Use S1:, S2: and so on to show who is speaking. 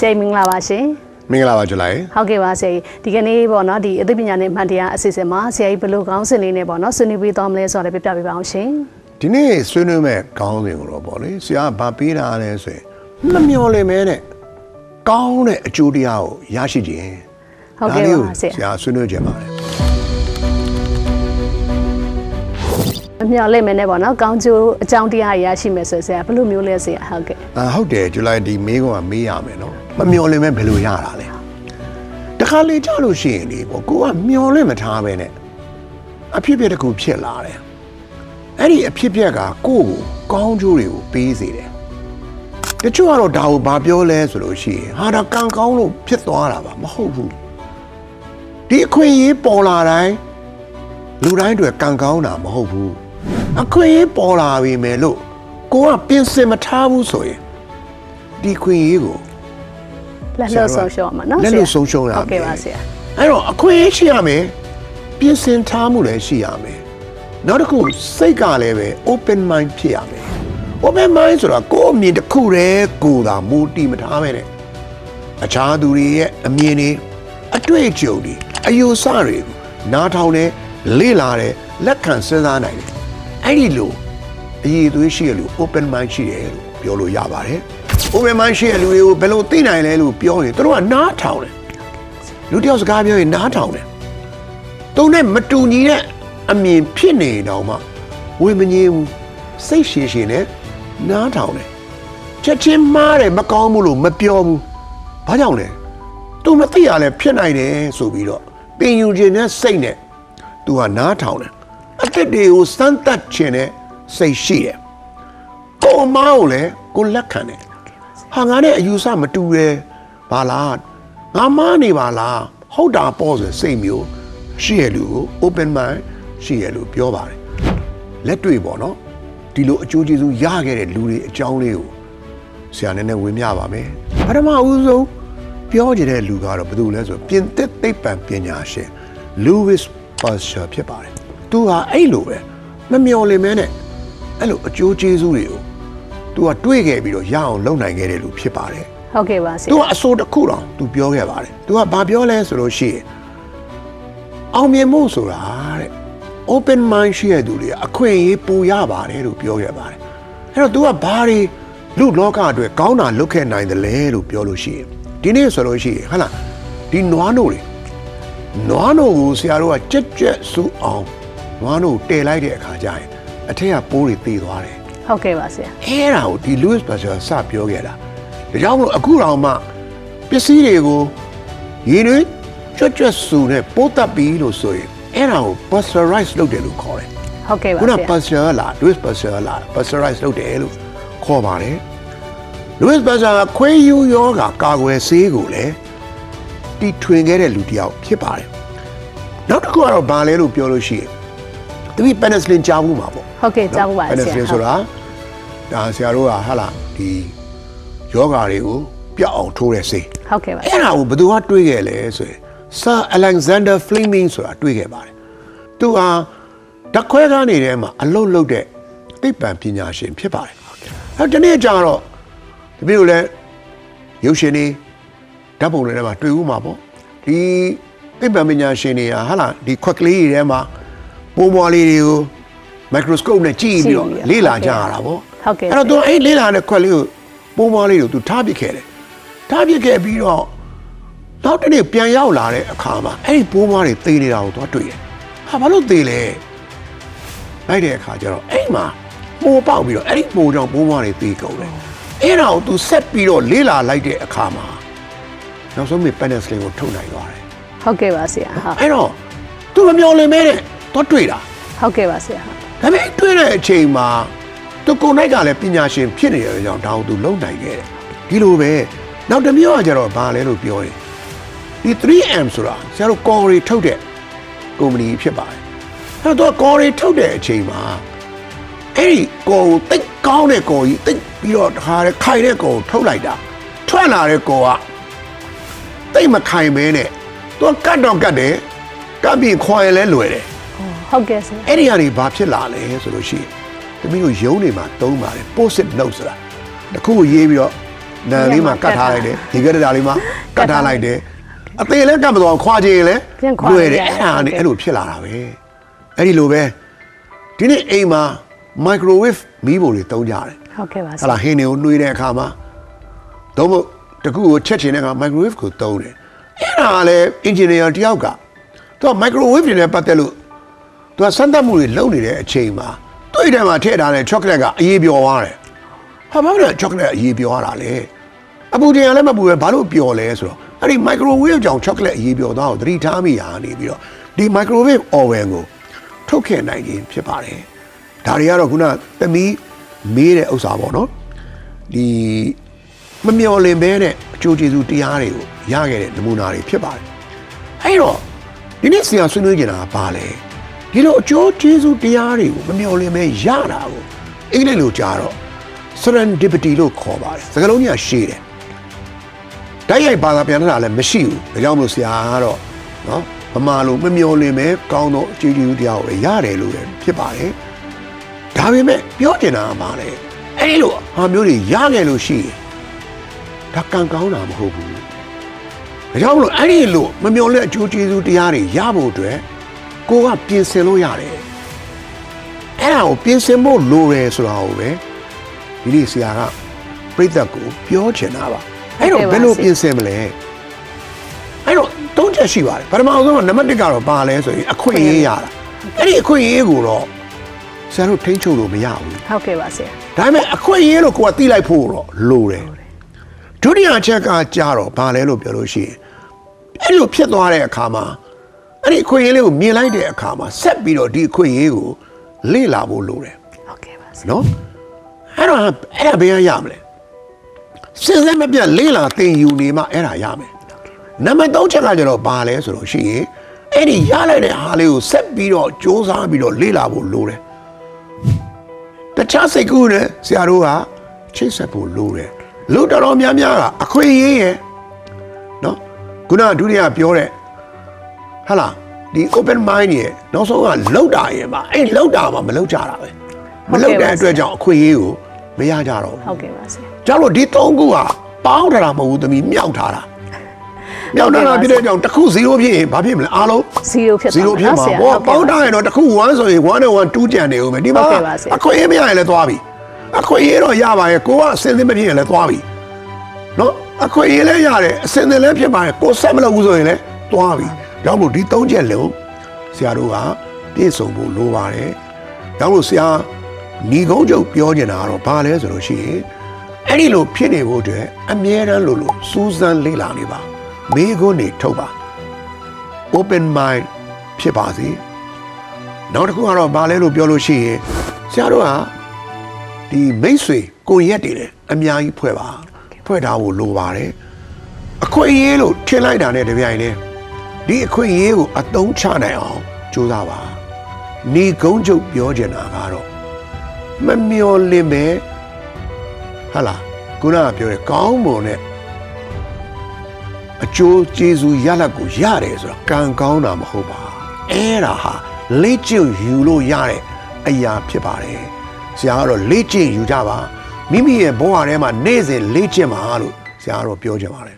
S1: ဆရာမင်္ဂလာပါရှင်
S2: မင်္ဂလာပါကြလိုက်
S1: ဟုတ်ကဲ့ပါဆရာဒီကနေ့ပေါ့နော်ဒီအသိပညာနဲ့အမှန်တရားအစီအစဉ်မှာဆရာကြီးဘယ်လိုကောင်းစဉ်လေးနဲ့ပေါ့နော်ဆွေးနွေးပေးသွားမလဲဆိုတော့ပြပြပေးပါအောင်ရှင်
S2: ဒီနေ့ဆွေးနွေးမဲ့ကောင်းစဉ်ကိုတော့ပေါ့လေဆရာဗာပေးတာလဲဆိုရင်မမျော်လင့်မဲနဲ့ကောင်းတဲ့အကျိုးတရားကိုရရှိခြင်း
S1: ဟုတ်ကဲ့ပါဆ
S2: ရာဆွေးနွေးကြပါတယ်
S1: မမျော်လင့်မဲနဲ့ပေါ့နော်ကောင်းကျိုးအကြောင်းတရားရရှိမယ်ဆိုဆရာဘယ်လိုမျိုးလဲဆရာဟုတ်ကဲ့
S2: ဟုတ်တယ်ကြလိုက်ဒီမေးခွန်းကမေးရမယ်နော်မမျော်လင့်မဲဘယ်လိုရတာလဲတခါလေကြားလို့ရှိရင်ဒီပေါ့ကိုကမျော်လင့်မထားပဲနဲ့အဖြစ်အပျက်တစ်ခုဖြစ်လာတယ်အဲ့ဒီအဖြစ်အပျက်ကကိုယ့်ကိုကောင်းကျိုးတွေကိုပေးစေတယ်တချို့ကတော့ဒါကိုဘာပြောလဲဆိုလို့ရှိရင်ဟာဒါကံကောင်းလို့ဖြစ်သွားတာပါမဟုတ်ဘူးဒီအခွင့်အရေးပေါ်လာတိုင်းလူတိုင်းတွေကံကောင်းတာမဟုတ်ဘူးအခွင့်အရေးပေါ်လာပြီမယ်လို့ကိုကပြင်ဆင်မထားဘူးဆိုရင်ဒီခွင့်အရေးကို
S1: လက်လို့ဆုံးရှုံးမှာနော်
S2: လက်လို့ဆုံးရှုံးရမယ်
S1: ဟုတ်ကဲ့ပါဆရာ
S2: အဲ့တော့အခွင့်အရေးရှိရမယ်ပြင်ဆင်ထားမှုလည်းရှိရမယ်နောက်တစ်ခုစိတ်ကလည်းပဲ open mind ဖြစ်ရမယ် open mind ဆိုတာကိုယ့်အမြင်တစ်ခုတည်းကိုယ်သာမူတည်မထားပဲနဲ့အခြားသူတွေရဲ့အမြင်တွေအတွေ့အကြုံတွေအယူဆတွေကိုနားထောင်တယ်လေ့လာတယ်လက်ခံစဉ်းစားနိုင်တယ်အဲ့ဒီလိုအရေးအသွေးရှိရလို့ open mind ရှိတယ်လို့ပြောလို့ရပါတယ် open mind ရှိရလူတွေကိုဘယ်လိုသိနိုင်လဲလို့ပြောရင်တို့ကနားထောင်တယ်လူတယောက်စကားပြောရင်နားထောင်တယ်တုံးနဲ့မတူညီတဲ့အမြင်ဖြစ်နေတော့မှဝေမငြင်းဘူးစိတ်ရှည်ရှည်နဲ့နားထောင်တယ်ချက်ချင်းမှားတယ်မကောင်းဘူးလို့မပြောဘူးဘာကြောင့်လဲသူမသိရလဲဖြစ်နိုင်တယ်ဆိုပြီးတော့ပင်ယူခြင်းနဲ့စိတ်နဲ့သူကနားထောင်တယ်အသက်တွေကိုစမ်းသပ်ခြင်းနဲ့စိတ်ရှိတယ်ကိုအမားကိုလည်းကိုလက်ခံတယ်ဟာငါနဲ့အယူဆမတူတယ်ဘာလားငါမားနေပါလားဟုတ်တာပေါ့ဆိုစိတ်မျိုးရှိရလူကို open mind ရှိရလို့ပြောပါတယ်လက်တွေ့ပေါ့နော်ဒီလိုအကျိုးကျေးဇူးရခဲ့တဲ့လူတွေအကြောင်းလေးကိုဆရာနဲ့ဝင်ပြပါမယ်ပထမဦးဆုံးပြောကြတဲ့လူကတော့ဘယ်သူလဲဆိုပြင်သစ်သိပ္ပံပညာရှင် Louis Pasteur ဖြစ်ပါတယ်သူဟာအဲ့လိုပဲမမျော်လင့်မဲနဲ့အဲ့လိုအကျိုးကျေးဇူးတွေကိုသူကတွေးခဲ့ပြီးတော့ရအောင်လုပ်နိုင်ခဲ့တဲ့လူဖြစ်ပါတယ်
S1: ဟုတ်ကဲ့ပါဆရာ
S2: သူကအစိုးတစ်ခုတောင်သူပြောခဲ့ပါတယ်သူကဘာပြောလဲဆိုလို့ရှိရင်အောင်မြင်မှုဆိုတာတဲ့ open mind ရှိတဲ့သူတွေအခွင့်အရေးပိုရပါတယ်လို့ပြောခဲ့ပါတယ်အဲ့တော့ तू ကဘာတွေလူလောကအတွက်ကောင်းတာလုပ်ခဲ့နိုင်တယ်လဲလို့ပြောလို့ရှိရင်ဒီနေ့ဆိုလို့ရှိရင်ဟုတ်လားဒီနွားနို့ကိုဆရာတို့ကကြက်ကြက်စူးအောင်နွားနို့တည်လိုက်တဲ့အခါကျရင်အထက်ကပိုးတွေသေသွားတယ်
S1: ဟုတ်ကဲ့ပါဆရာ
S2: အဲ့ဒါကိုဒီ Louis Pasteur စပြောခဲ့တာဒါကြောင့်မို့အခုတော့မှပစ္စည်းတွေကိုရင်းနှီးကြွတ်စူနဲ့ပိုးတက်ပြီးလို့ဆိုရင်အဲ့ဒါကို pasteurize လုပ်တယ်လို့ခေါ်တယ်
S1: ဟုတ်ကဲ့ပါဆရာ
S2: ခုန Pasteur လား Louis Pasteur လား pasteurize လုပ်တယ်လို့ခေါ်ပါတယ် Louis Pasteur ကခွေးယူယောဂါကာကွယ်ဆေးကိုလည်းတီထွင်ခဲ့တဲ့လူတစ်ယောက်ဖြစ်ပါတယ်နောက်တစ်ခုကတော့ဘာလဲလို့ပြောလို့ရှိရင်ဒီ penicillin ကြားဘူးမှာပေါ့
S1: ဟုတ်ကဲ့ကြားဘူးပါဆရာ
S2: penicillin ဆိုတာဒါဆရာတို့ကဟာလားဒီယောဂါတွေကိုပြတ်အောင်ထိုးတဲ့ဆေး
S1: ဟုတ်ကဲ့ပါ
S2: အဲ့ဒါကိုဘယ်သူကတွေးခဲ့လဲဆိုရင်Sir Alexander Fleming ဆိုတာတွေ့ခဲ့ပါတယ်။သူဟာဓာတ်ခွဲခန်းနေတဲ့မှာအလုပ်လုပ်တဲ့သိပ္ပံပညာရှင်ဖြစ်ပါတယ်။အဲဒီနေ့ကျတော့ဒီလိုလဲရုပ်ရှင်တွေဓာတ်ပုံတွေထဲမှာတွေ့ဦးမှာပေါ့။ဒီသိပ္ပံပညာရှင်တွေကဟာလားဒီခွက်ကလေးတွေထဲမှာပိုးမွားလေးတွေကို microscope နဲ့ကြည့်ပြီးတော့လေ့လာကြရတာပေါ့
S1: ။ဟုတ်ကဲ့
S2: ။အဲ့တော့သူအဲ့လေ့လာတဲ့ခွက်လေးကိုပိုးမွားလေးကိုသူထားပစ်ခဲ့တယ်။ထားပစ်ခဲ့ပြီးတော့နောက်တနေ့ပြန်ရောက်လာတဲ့အခါမှာအဲ့ဒီပိုးမွားတွေသေနေတာကိုသွားတွေ့တယ်။ဟာဘာလို့သေလဲ။လိုက်တဲ့အခါကျတော့အဲ့မှာပိုးပေါက်ပြီးတော့အဲ့ဒီပိုးကြောင့်ပိုးမွားတွေသေကုန်တယ်။အဲ့ဒါကိုသူဆက်ပြီးတော့လေးလာလိုက်တဲ့အခါမှာနောက်ဆုံးမြေ penicillin ကိုထုတ်နိုင်သွားတယ်
S1: ။ဟုတ်ကဲ့ပါဆရာဟုတ်
S2: ။အဲ့တော့သူမမျော်လင့်မဲနဲ့သွားတွေ့တာ
S1: ။ဟုတ်ကဲ့ပါဆရာဟုတ်
S2: ။ဒါပေမဲ့တွေ့တဲ့အချိန်မှာသူကိုယ်၌ကလည်းပညာရှင်ဖြစ်နေတဲ့အကြောင်းဒါကိုသူလုံနိုင်ခဲ့တယ်။ဒီလိုပဲနောက်တစ်မျိုးကကျတော့ဘာလဲလို့ပြောရင်ဒီ 3M ဆိုတာဆရာတို့ကော်ရီထုတ်တဲ့ကုမ္ပဏီဖြစ်ပါတယ်။အဲ့တော့ကော်ရီထုတ်တဲ့အချိန်မှာအဲ့ဒီကော်ကိုတိတ်ကောင်းတဲ့ကော်ကြီးတိတ်ပြီးတော့တခါတည်းခိုင်တဲ့ကော်ကိုထုတ်လိုက်တာထွက်လာတဲ့ကော်ကတိတ်မခိုင်မဲနဲ့သူကတ်တော့ကတ်တယ်ကပ်ပြီးခွာရင်လဲလွယ်တယ်
S1: ။ဟုတ်ကဲ့ဆရာ
S2: ။အဲ့ဒီကနေဘာဖြစ်လာလဲဆိုလို့ရှိရင်တမီးတို့ရုံးနေမှာသုံးပါတယ် post-it note ဆိုတာတခုကိုရေးပြီးတော့ နန်လေးမှာကတ်ထားလိုက်တယ်ဒီကရတာလေးမှာကတ်ထားလိုက်တယ်အသေးလည်းကတ်မသွားခွာချင်လည်းလွယ်တယ်အဲ့ဒါနဲ့အဲ့လိုဖြစ်လာတာပဲအဲ့ဒီလိုပဲဒီနေ့အိမ်မှာ microwave မီးဖိုတွေတုံးကြတယ်
S1: ဟုတ်ကဲ့ပါဆ
S2: ဟာလာဟင်းတွေကိုနှွေးတဲ့အခါမှာတော့မို့တကူကိုချက်ချင်တဲ့အခါ microwave ကိုတုံးတယ်အဲ့ဒါလည်း engineer တယောက်ကသူက microwave တွေနဲ့ပတ်သက်လို့သူကစမ်းသပ်မှုတွေလုပ်နေတဲ့အချိန်မှာတွေ့တယ်မှာထည့်ထားတဲ့ chocolate ကအရေးပျော်သွားတယ်ဟာဘာလို့လဲ chocolate အရေးပျော်ရတာလဲအပူတင်ရလည်းမပူပဲဘာလို့ပျော်လဲဆိုတော့အဲ့ဒီ microwave ကြောင့် chocolate အရေးပျော်သွားကိုသတိထားမိရနေပြီးတော့ဒီ microwave oven ကိုထုတ်ခဲ့နိုင်ခြင်းဖြစ်ပါတယ်ဒါတွေကတော့ခုနသမီးမေးတဲ့ဥစ္စာပေါ့နော်ဒီမမျော်လင့်ပဲနဲ့အကျိုးကျေးဇူးတရားတွေကိုရခဲ့တဲ့နမူနာတွေဖြစ်ပါတယ်အဲ့တော့ဒီနေ့ဆရာဆွေးနွေးကြတာကဘာလဲဒီလိုအကျိုးကျေးဇူးတရားတွေကိုမမျော်လင့်ပဲရတာကိုအင်္ဂလိပ်လိုကြားတော့ serendipity လို့ခေါ်ပါတယ်စကားလုံးကြီးကရှည်တယ်တိုက်ရိုက်ဘာသာပြန်တာလည်းမရှိဘူးဒါကြောင့်မို့ဆရာကတော့နော်ဗမာလိုမမျော်လင့်ပဲကောင်းသောအကျိုးကျေးဇူးတရားကိုရတယ်လို့လည်းဖြစ်ပါတယ်ဒါပေမဲ့ပြောချင်တာကဘာလဲအဲ့လိုဟာမျိုးတွေရခဲ့လို့ရှိရင်ဒါကံကောင်းတာမဟုတ်ဘူးဒါကြောင့်မလို့အဲ့ဒီလိုမမျော်လင့်အကျိုးကျေးဇူးတရားတွေရဖို့အတွက်ကိုကပြင်ဆင်လို့ရတယ်အဲ့ဒါကိုပြင်ဆင်ဖို့လိုတယ်ဆိုတာကိုပဲဒီနေ့ဆရာကပြိဿကိုပြောချင်တာပါအဲ့တော့ဘယ်လိုပြင်ဆင်မလဲအဲ့တော့သုံးချက်ရှိပါတယ်ပထမဆုံးကနံပါတ်1ကတော့ပါလဲဆိုရင်အခွင့်အရေးရတာအဲ့ဒီအခွင့်အရေးကိုတော့ဆရာတို့ထိန်းချုပ်လို့မရဘူး
S1: ဟုတ်ကဲ့ပါဆရာ
S2: ဒါပေမဲ့အခွင့်အရေးလို့ကိုကသိလိုက်ဖို့တော့လိုတယ်ဒုတိယချက်ကကြတော့ဘာလဲလို့ပြောလို့ရှိရင်အဲ့လိုဖြစ်သွားတဲ့အခါမှာအဲ့ဒီအခွင့်အရေးလေးကိုမြင်လိုက်တဲ့အခါမှာဆက်ပြီးတော့ဒီအခွင့်အရေးကိုလေ့လာဖို့လိုတယ်
S1: ဟုတ်ကဲ့ပါဆရာ
S2: နော်အဲ့တော့အဲ့ဒါဘယ်ရမလဲစဉ်းစားမပြတ်လေ့လာသင်ယူနေမှအဲ့ဒါရမယ်နံပါတ်3ချက်ကကျတော့ဘာလဲဆိုတော့ရှိရင်အဲ့ဒီရလိုက်တဲ့ဟာလေးကိုဆက်ပြီးတော့စ조사ပြီးတော့လေ့လာဖို့လိုတယ်တခြားစိတ်ကူးနဲ့ဆရာတို့ကချိတ်ဆက်ဖို့လိုတယ်လူတော်တော်များများကအခွင့်အရေးရဲ့နော်ခုနဒုတိယပြောတဲ့ဟာလားဒီ open mind ရဲ့နောက်ဆုံးကလောက်တာရဲ့မှာအဲ့လောက်တာမှာမလောက်ကြတာပဲမလောက်တဲ့အတွက်ကြောင့်အခွင့်အရေးကိုမရကြတော့ဘူး
S1: ဟုတ်ကဲ့ပါဆရာ
S2: ကျတော့ဒီ3ခုကပေါင်းထားတာမဟုတ်ဘူးသမီးမြောက်ထားတာမြောက်ထားတာဖြစ်တဲ့ကြောင့်တစ်ခု0ဖြစ်ရင်ဘာဖြစ်မလဲအားလုံး
S1: 0ဖြစ်ပါ
S2: 0ဖြစ်မှာဘောပေါင်းထားရင်တော့တစ်ခု1ဆိုရင်1နဲ့1 2ကျန်နေဦးမယ်ဒီမှာအခွင့်အရေးမရရင်လည်းသွားပြီအခွင့်အရေးတော့ရပါရဲ့ကိုကအစင်သင်းမဖြစ်ရင်လည်းသွားပြီနော်အခွင့်အရေးလည်းရတယ်အစင်သင်းလည်းဖြစ်ပါရဲ့ကိုဆက်မလုပ်ဘူးဆိုရင်လည်းသွားပြီကြောင့်မို့ဒီ3ချက်လုံးဆရာတို့ကပြည့်စုံဖို့လိုပါတယ်ကြောင့်မို့ဆရာညီကုန်းချုပ်ပြောနေတာကတော့ဘာလဲဆိုလို့ရှိရင်အဲ့ဒီလိုဖြစ်နေဖို့အတွက်အမြဲတမ်းလို့စူးစမ်းလေ့လာနေပါမေးခွန်းတွေထုတ်ပါ open mind ဖြစ်ပါစေနောက်တစ်ခုကတော့ဘာလဲလို့ပြောလို့ရှိရင်ဆရာတို့ကဒီမိတ်ဆွေကိုရက်တွေလည်းအများကြီးဖွဲ့ပါဖွဲ့ထားဖို့လိုပါတယ်အခွင့်အရေးလို့ထင်လိုက်တာနဲ့တပြိုင်တည်းဒီအခွင့်အရေးကိုအသုံးချနိုင်အောင်ကြိုးစားပါညီကုန်းချုပ်ပြောချင်တာကတော့မမျော်လင့်ပဲဟာလားခုနကပြောတဲ့ကောင်းမွန်တဲ့အကျိုးကျေးဇူးရလဒ်ကိုရတယ်ဆိုတော့ကံကောင်းတာမဟုတ်ပါအဲ့ဒါဟာလေ့ကျင့်ယူလို့ရတဲ့အရာဖြစ်ပါတယ်ဆရာကတော့လေ့ကျင့်ယူကြပါမိမိရဲ့ဘဝထဲမှာနေ့စဉ်လေ့ကျင့်ပါလို့ဆရာကတော့ပြောချင်ပါတယ်